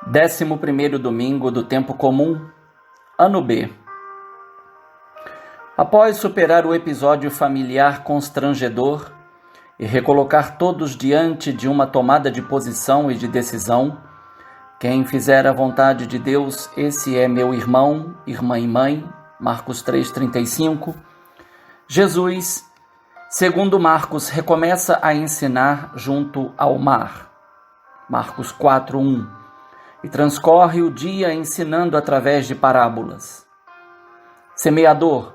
11º domingo do tempo comum, ano B. Após superar o episódio familiar constrangedor e recolocar todos diante de uma tomada de posição e de decisão, quem fizer a vontade de Deus, esse é meu irmão, irmã e mãe, Marcos 3,35, Jesus, segundo Marcos, recomeça a ensinar junto ao mar, Marcos 4,1, e transcorre o dia ensinando através de parábolas. Semeador,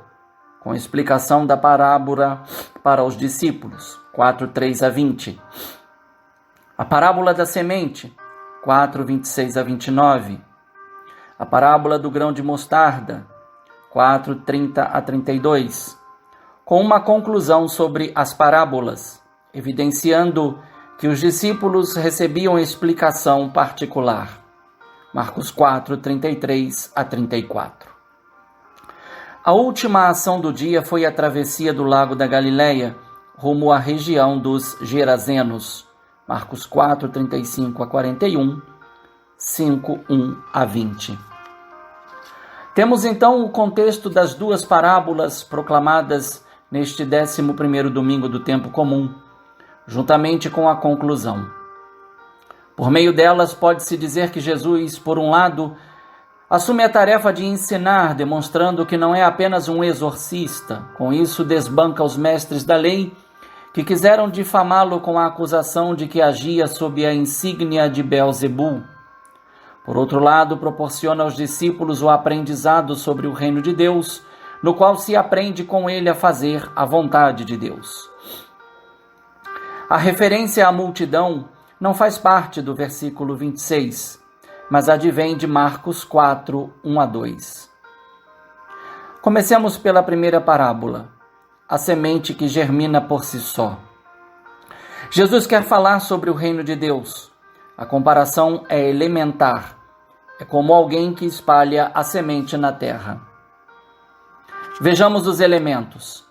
com explicação da parábola para os discípulos, 4:3-20. A parábola da semente, 4:26-29. A parábola do grão de mostarda, 4:30-32. Com uma conclusão sobre as parábolas, evidenciando que os discípulos recebiam explicação particular. Marcos 4:33-34. A última ação do dia foi a travessia do lago da Galileia, rumo à região dos Gerazenos. Marcos 4:35-41, 5:1-20. Temos então o contexto das duas parábolas proclamadas neste 11º domingo do tempo comum, juntamente com a conclusão. Por meio delas, pode-se dizer que Jesus, por um lado, assume a tarefa de ensinar, demonstrando que não é apenas um exorcista. Com isso, desbanca os mestres da lei que quiseram difamá-lo com a acusação de que agia sob a insígnia de Beelzebul. Por outro lado, proporciona aos discípulos o aprendizado sobre o reino de Deus, no qual se aprende com ele a fazer a vontade de Deus. A referência à multidão não faz parte do versículo 26, mas advém de Marcos 4:1-2. Comecemos pela primeira parábola, a semente que germina por si só. Jesus quer falar sobre o reino de Deus. A comparação é elementar. É como alguém que espalha a semente na terra. Vejamos os elementos: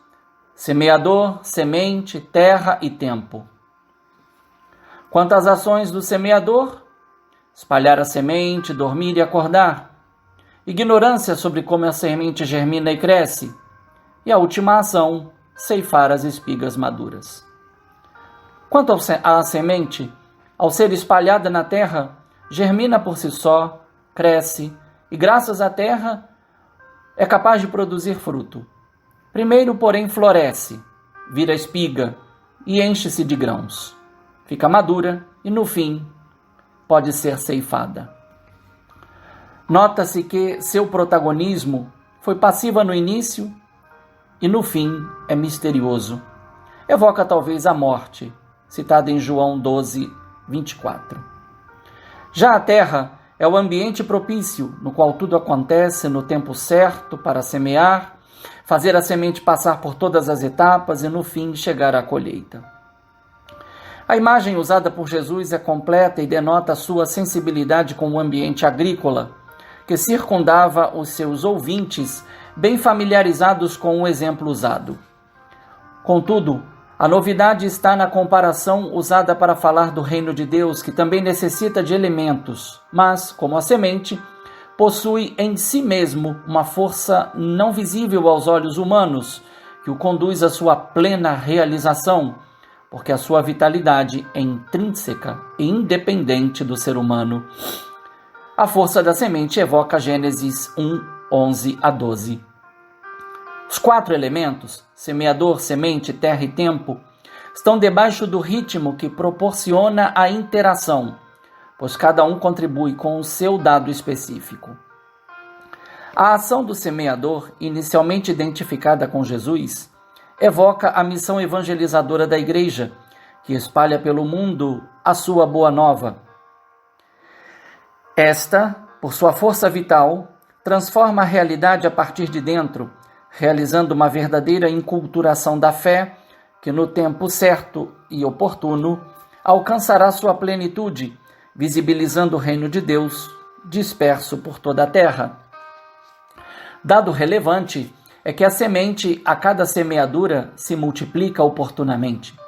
semeador, semente, terra e tempo. Quanto às ações do semeador, espalhar a semente, dormir e acordar. Ignorância sobre como a semente germina e cresce. E a última ação, ceifar as espigas maduras. Quanto à semente, ao ser espalhada na terra, germina por si só, cresce e, graças à terra, é capaz de produzir fruto. Primeiro, porém, floresce, vira espiga e enche-se de grãos. Fica madura e, no fim, pode ser ceifada. Nota-se que seu protagonismo foi passiva no início e, no fim, é misterioso. Evoca talvez a morte, citada em João 12:24. Já a terra é o ambiente propício, no qual tudo acontece no tempo certo para semear, fazer a semente passar por todas as etapas e, no fim, chegar à colheita. A imagem usada por Jesus é completa e denota sua sensibilidade com o ambiente agrícola, que circundava os seus ouvintes, bem familiarizados com o exemplo usado. Contudo, a novidade está na comparação usada para falar do reino de Deus, que também necessita de elementos, mas, como a semente, possui em si mesmo uma força não visível aos olhos humanos, que o conduz à sua plena realização, porque a sua vitalidade é intrínseca e independente do ser humano. A força da semente evoca Gênesis 1:11-12. Os 4 elementos, semeador, semente, terra e tempo, estão debaixo do ritmo que proporciona a interação, pois cada um contribui com o seu dado específico. A ação do semeador, inicialmente identificada com Jesus, evoca a missão evangelizadora da Igreja, que espalha pelo mundo a sua boa nova. Esta, por sua força vital, transforma a realidade a partir de dentro, realizando uma verdadeira inculturação da fé, que no tempo certo e oportuno alcançará sua plenitude, visibilizando o reino de Deus disperso por toda a terra. Dado relevante é que a semente, a cada semeadura, se multiplica oportunamente.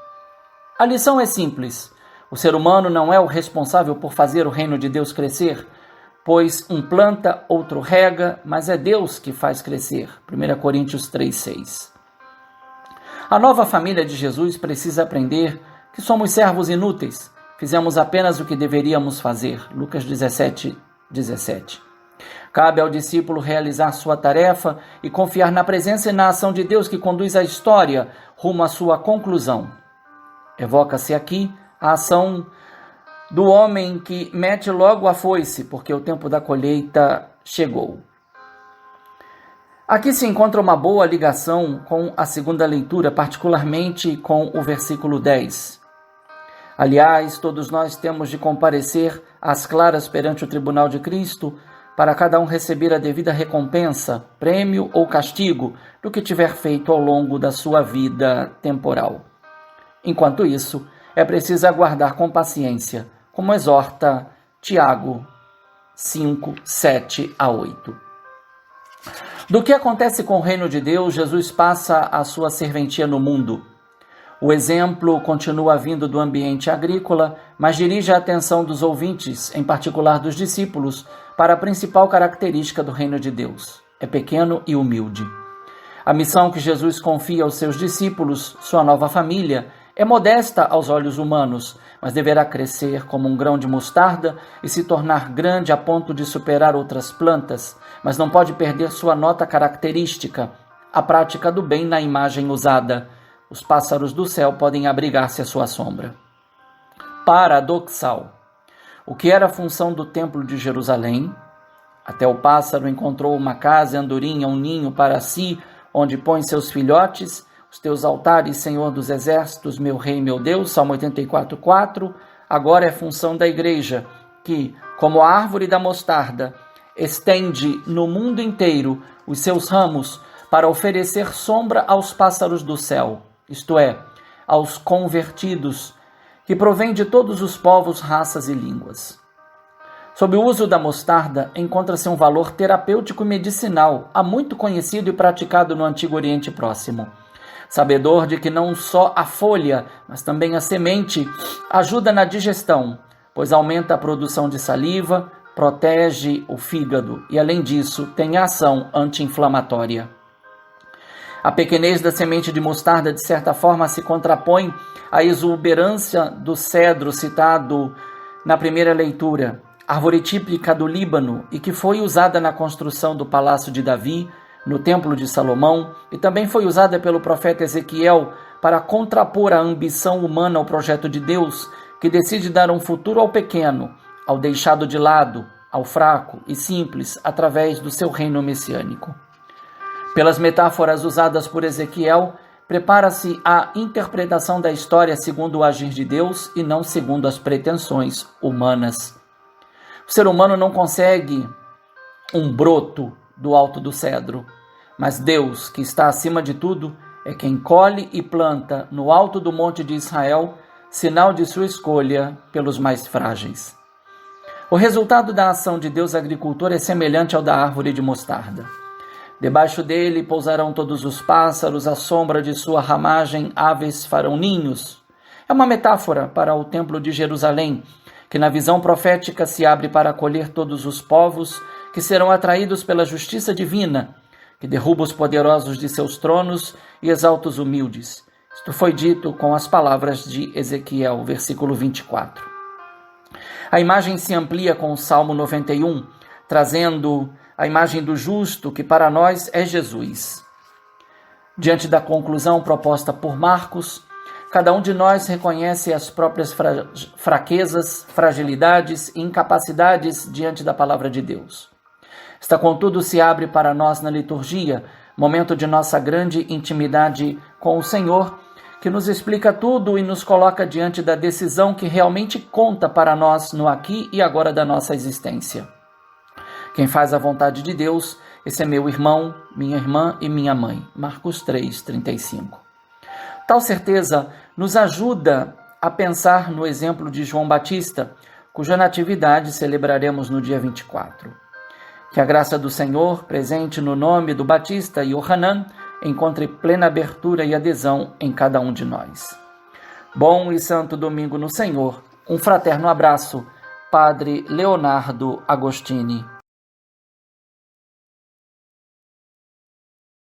A lição é simples. O ser humano não é o responsável por fazer o reino de Deus crescer, Pois um planta, outro rega, mas é Deus que faz crescer. 1 Coríntios 3,6. A nova família de Jesus precisa aprender que somos servos inúteis. Fizemos apenas o que deveríamos fazer. Lucas 17:17. Cabe ao discípulo realizar sua tarefa e confiar na presença e na ação de Deus que conduz a história rumo à sua conclusão. Evoca-se aqui a ação do homem que mete logo a foice, porque o tempo da colheita chegou. Aqui se encontra uma boa ligação com a segunda leitura, particularmente com o versículo 10. Aliás, todos nós temos de comparecer às claras perante o tribunal de Cristo, para cada um receber a devida recompensa, prêmio ou castigo do que tiver feito ao longo da sua vida temporal. Enquanto isso, é preciso aguardar com paciência, como exorta Tiago 5, 7 a 8. Do que acontece com o reino de Deus, Jesus passa a sua serventia no mundo. O exemplo continua vindo do ambiente agrícola, mas dirige a atenção dos ouvintes, em particular dos discípulos, para a principal característica do reino de Deus. É pequeno e humilde. A missão que Jesus confia aos seus discípulos, sua nova família, é modesta aos olhos humanos, mas deverá crescer como um grão de mostarda e se tornar grande a ponto de superar outras plantas, mas não pode perder sua nota característica, a prática do bem na imagem usada. Os pássaros do céu podem abrigar-se à sua sombra. Paradoxal. O que era a função do templo de Jerusalém? Até o pássaro encontrou uma casa, andorinha, um ninho para si, onde põe seus filhotes. Os teus altares, Senhor dos exércitos, meu rei, meu Deus, Salmo 84:4, agora é função da igreja, que, como a árvore da mostarda, estende no mundo inteiro os seus ramos para oferecer sombra aos pássaros do céu, isto é, aos convertidos, que provém de todos os povos, raças e línguas. Sob o uso da mostarda, encontra-se um valor terapêutico e medicinal, há muito conhecido e praticado no Antigo Oriente Próximo. Sabedor de que não só a folha, mas também a semente ajuda na digestão, pois aumenta a produção de saliva, protege o fígado e, além disso, tem ação anti-inflamatória. A pequenez da semente de mostarda, de certa forma, se contrapõe à exuberância do cedro citado na primeira leitura, árvore típica do Líbano e que foi usada na construção do Palácio de Davi, no Templo de Salomão, e também foi usada pelo profeta Ezequiel para contrapor a ambição humana ao projeto de Deus, que decide dar um futuro ao pequeno, ao deixado de lado, ao fraco e simples, através do seu reino messiânico. Pelas metáforas usadas por Ezequiel, prepara-se a interpretação da história segundo o agir de Deus e não segundo as pretensões humanas. O ser humano não consegue um broto do alto do cedro, mas Deus, que está acima de tudo, é quem colhe e planta no alto do monte de Israel, sinal de sua escolha pelos mais frágeis. O resultado da ação de Deus agricultor é semelhante ao da árvore de mostarda. Debaixo dele pousarão todos os pássaros, à sombra de sua ramagem aves farão ninhos. É uma metáfora para o templo de Jerusalém, que na visão profética se abre para acolher todos os povos que serão atraídos pela justiça divina, que derruba os poderosos de seus tronos e exalta os humildes. Isto foi dito com as palavras de Ezequiel, versículo 24. A imagem se amplia com o Salmo 91, trazendo a imagem do justo, que para nós é Jesus. Diante da conclusão proposta por Marcos, cada um de nós reconhece as próprias fraquezas, fragilidades e incapacidades diante da palavra de Deus. Esta, contudo, se abre para nós na liturgia, momento de nossa grande intimidade com o Senhor, que nos explica tudo e nos coloca diante da decisão que realmente conta para nós no aqui e agora da nossa existência. Quem faz a vontade de Deus, esse é meu irmão, minha irmã e minha mãe. Marcos 3:35. Tal certeza nos ajuda a pensar no exemplo de João Batista, cuja natividade celebraremos no dia 24. Que a graça do Senhor, presente no nome do Batista Yohanan, encontre plena abertura e adesão em cada um de nós. Bom e santo domingo no Senhor. Um fraterno abraço. Padre Leonardo Agostini.